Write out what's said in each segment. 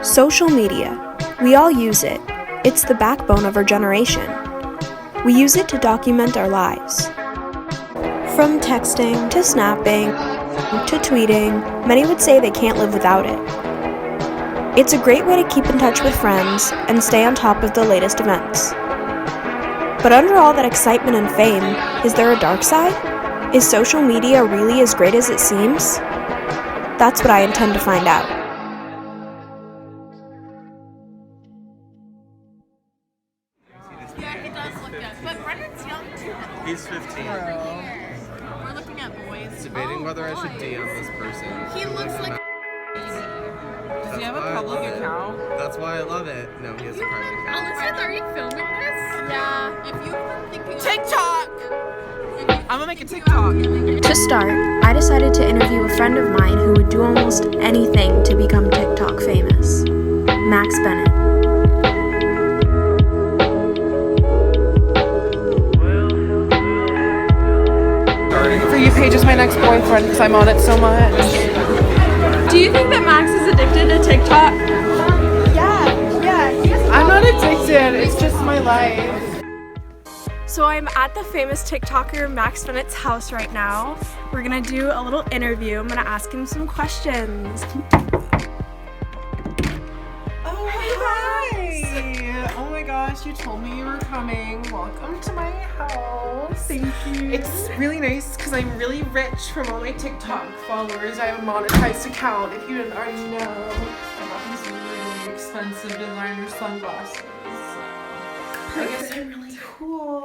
Social media. We all use it. It's the backbone of our generation. We use it to document our lives. From texting to snapping to tweeting, many would say they can't live without it. It's a great way to keep in touch with friends and stay on top of the latest events. But under all that excitement and fame, is there a dark side? Is social media really as great as it seems? That's what I intend to find out. Yeah, he does look young, but Brendan's young too. He's 15. We're looking at boys. Debating whether I should DM this person. He looks like. Does he have a public account? That's why I love it. No, he has a private account. Elizabeth, are you filming this? Yeah. If you've been thinking TikTok! I'm gonna make a TikTok. To start, I decided to interview a friend of mine who would do almost anything to become TikTok famous. Max Bennett. For You page is my next boyfriend because I'm on it so much. Do you think that Max is addicted to TikTok? Yeah. I'm not addicted, it's just my life. So I'm at the famous TikToker Max Bennett's house right now. We're gonna do a little interview. I'm gonna ask him some questions. Oh, hi! Oh my gosh, you told me you were coming. Welcome to my house. Thank you. It's really nice because I'm really rich from all my TikTok followers. I have a monetized account, if you didn't already know. I got these really expensive designer sunglasses. I guess I'm really cool.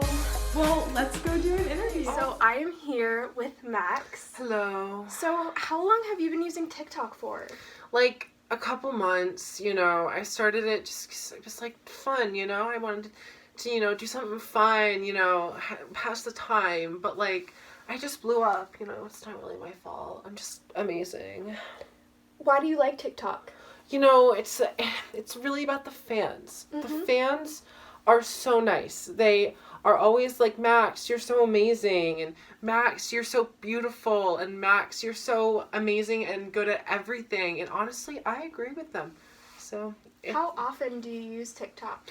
Well, let's go do an interview. So I am here with Max. Hello. So how long have you been using TikTok for? Like a couple months, you know. I started it just 'cause it was like fun, you know. I wanted to, you know, do something fun, you know, pass the time. But like, I just blew up, you know. It's not really my fault. I'm just amazing. Why do you like TikTok? You know, it's really about the fans. The fans are so nice. They are always like, Max, you're so amazing, and Max, you're so beautiful, and Max, you're so amazing and good at everything. And honestly, I agree with them. So How often do you use TikTok?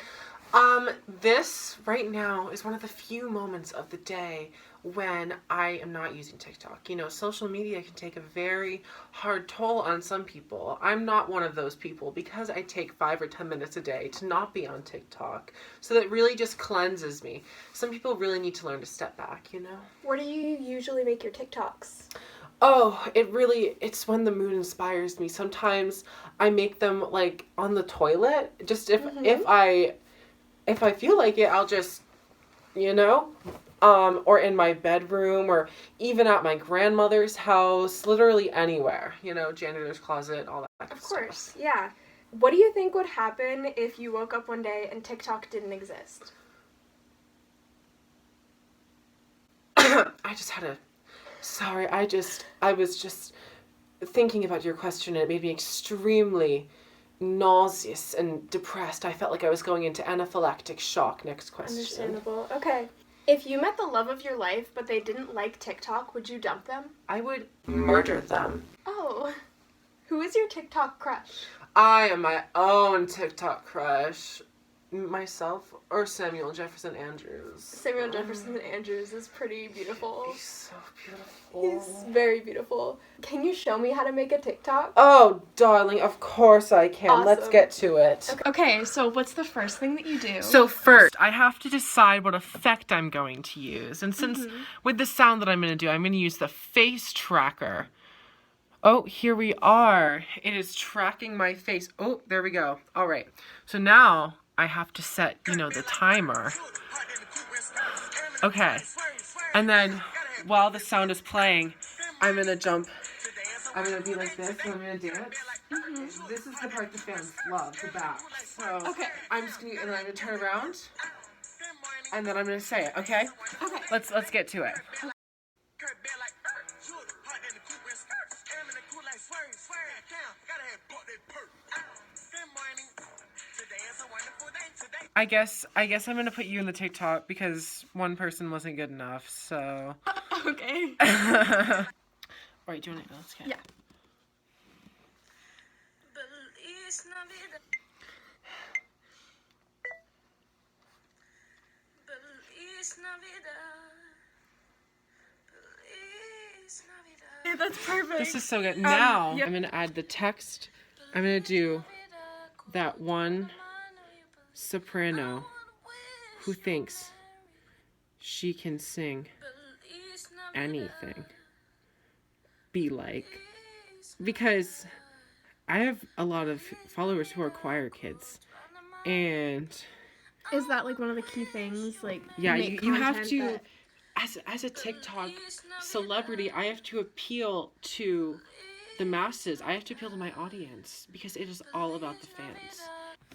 This right now is one of the few moments of the day when I am not using TikTok. You know, social media can take a very hard toll on some people. I'm not one of those people because I take 5 or 10 minutes a day to not be on TikTok. So that really just cleanses me. Some people really need to learn to step back, you know? Where do you usually make your TikToks? Oh, it's when the mood inspires me. Sometimes I make them like on the toilet. Just if I feel like it, I'll just, you know, or in my bedroom, or even at my grandmother's house, literally anywhere, you know, janitor's closet, all that. Of course, yeah. What do you think would happen if you woke up one day and TikTok didn't exist? I was just thinking about your question, and it made me extremely nauseous and depressed. I felt like I was going into anaphylactic shock. Next question. Understandable. Okay. If you met the love of your life, but they didn't like TikTok, would you dump them? I would murder them. Oh. Who is your TikTok crush? I am my own TikTok crush. Myself or Samuel Jefferson Andrews. Samuel Jefferson Andrews is pretty beautiful. He's so beautiful. He's very beautiful. Can you show me how to make a TikTok? Oh, darling, of course I can. Awesome. Let's get to it. Okay, so what's the first thing that you do? So first, I have to decide what effect I'm going to use. And since with the sound that I'm going to do, I'm going to use the face tracker. Oh, here we are. It is tracking my face. Oh, there we go. All right. So now I have to set, you know, the timer. Okay. And then while the sound is playing, I'm going to jump. I'm going to be like this, and I'm going to dance. This is the part the fans love, the back. So Okay. I'm just going to, and then I'm going to turn around, and then I'm going to say it, okay? Okay. Let's get to it. I guess I'm gonna put you in the TikTok because one person wasn't good enough, so. Okay. Alright, do you want to, let's get. Yeah. Yeah, that's perfect. This is so good. Now, yep. I'm going to add the text. I'm going to do that one soprano who thinks she can sing anything. Be like. Because I have a lot of followers who are choir kids. And Is that like one of the key things? Like, yeah, make you have content to, that- as a TikTok celebrity, I have to appeal to the masses. I have to appeal to my audience because it is all about the fans.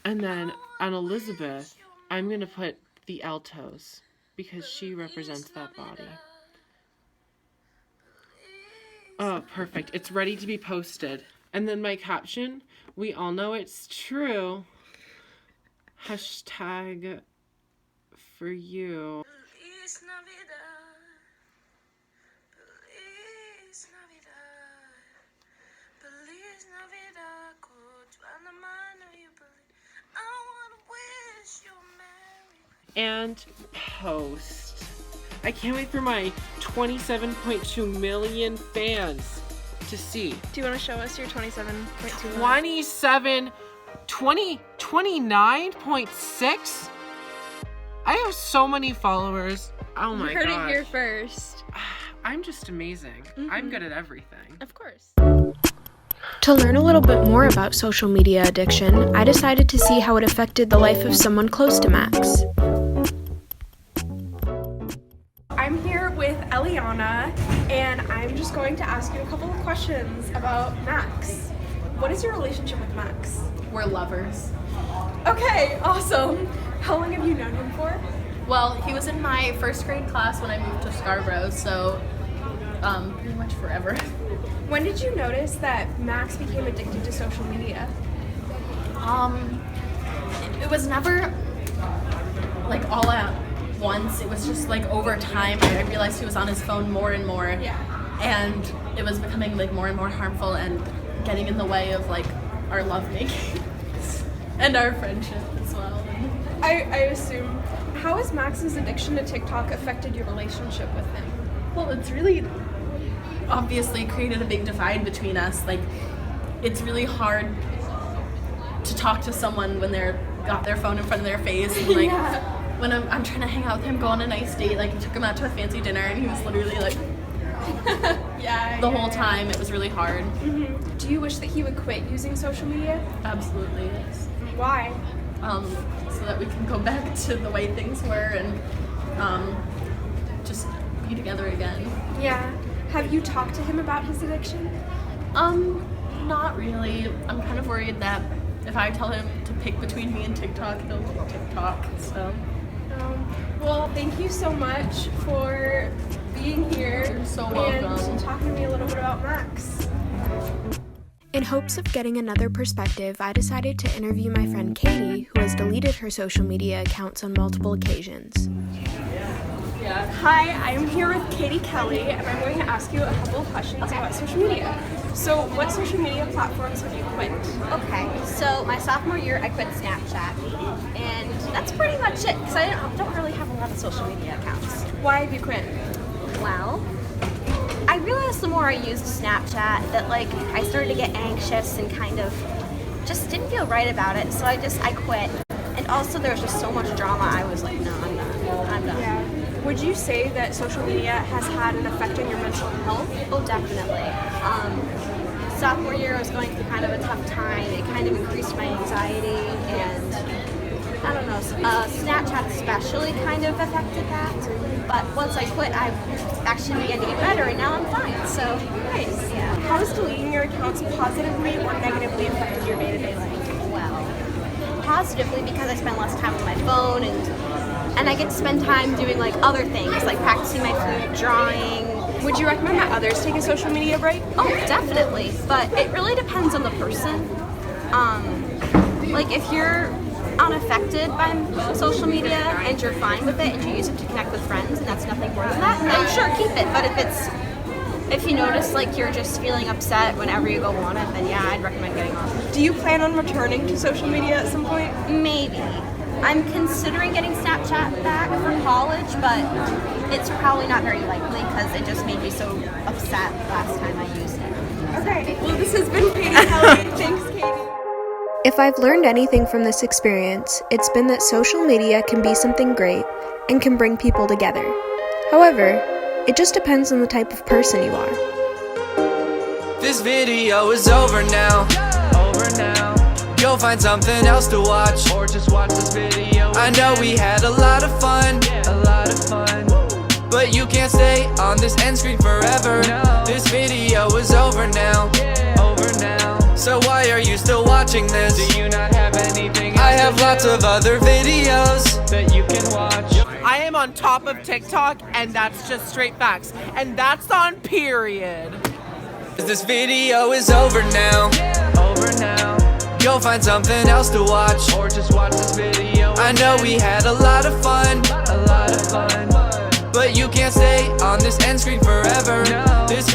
And then on Elizabeth, I'm going to put the altos because she represents that body. Oh, perfect. It's ready to be posted. And then my caption, we all know it's true. Hashtag for you. And post. I can't wait for my 27.2 million fans to see. Do you want to show us your 27.2? 29.6? I have so many followers. Oh my You heard gosh. it here first. I'm just amazing. I'm good at everything. Of course. To learn a little bit more about social media addiction, I decided to see how it affected the life of someone close to Max. I'm here with Eliana, and I'm just going to ask you a couple of questions about Max. What is your relationship with Max? We're lovers. Okay, awesome. How long have you known him for? Well, he was in my first grade class when I moved to Scarborough, so pretty much forever. When did you notice that Max became addicted to social media? It was never like all at once. It was just like over time I realized he was on his phone more and more. Yeah. And it was becoming like more and more harmful and getting in the way of like our lovemaking and our friendship as well. I assume. How has Max's addiction to TikTok affected your relationship with him? Well, it's really obviously created a big divide between us. Like, it's really hard to talk to someone when they're got their phone in front of their face. And like, when I'm trying to hang out with him, go on a nice date, like, I took him out to a fancy dinner, and he was literally like, the whole time. It was really hard. Mm-hmm. Do you wish that he would quit using social media? Absolutely, yes. Why? So that we can go back to the way things were and just be together again. Yeah. Have you talked to him about his addiction? Not really. I'm kind of worried that if I tell him to pick between me and TikTok, he'll pick TikTok, so. Well, thank you so much for being here. You're so welcome. And talking to me a little bit about Max. In hopes of getting another perspective, I decided to interview my friend Katie, who has deleted her social media accounts on multiple occasions. Hi, I'm here with Katie Kelly, and I'm going to ask you a couple of questions about social media. So, what social media platforms have you quit? Okay, so my sophomore year I quit Snapchat, and that's pretty much it, because I don't really have a lot of social media accounts. Why have you quit? Well, I realized the more I used Snapchat that like I started to get anxious and kind of just didn't feel right about it, so I quit. And also there was just so much drama, I was like, no, I'm done. Yeah. Would you say that social media has had an effect on your mental health? Oh, definitely. Sophomore year I was going through kind of a tough time. It kind of increased my anxiety, and I don't know, Snapchat especially kind of affected that. But once I quit, I actually began to get better, and now I'm fine. So Nice. yeah. How has deleting your accounts positively or negatively affected your day-to-day life? Well, positively because I spend less time on my phone, and I get to spend time doing like other things, like practicing my flute, drawing. Would you recommend that others take a social media break? Oh, definitely, but it really depends on the person. Like if you're unaffected by social media and you're fine with it and you use it to connect with friends and that's nothing more than that, then sure, keep it. But if it's If you notice like you're just feeling upset whenever you go on it, then yeah, I'd recommend getting off. Do you plan on returning to social media at some point? Maybe. I'm considering getting Snapchat back for college, but it's probably not very likely because it just made me so upset last time I used it. Okay, well this has been Katie Kelly. Thanks, Katie. If I've learned anything from this experience, it's been that social media can be something great and can bring people together. However, it just depends on the type of person you are. This video is over now. Go find something else to watch, or just watch this video. I know we had a lot of fun, but you can't stay on this end screen forever. This video is over now. So why are you still watching this? Do you not have anything? I have lots of other videos that you can watch. I am on top of TikTok, and that's just straight facts. And that's on period. This video is over now. Go find something else to watch, or just watch this video. I know we had a lot of fun, but you can't stay on this end screen forever. This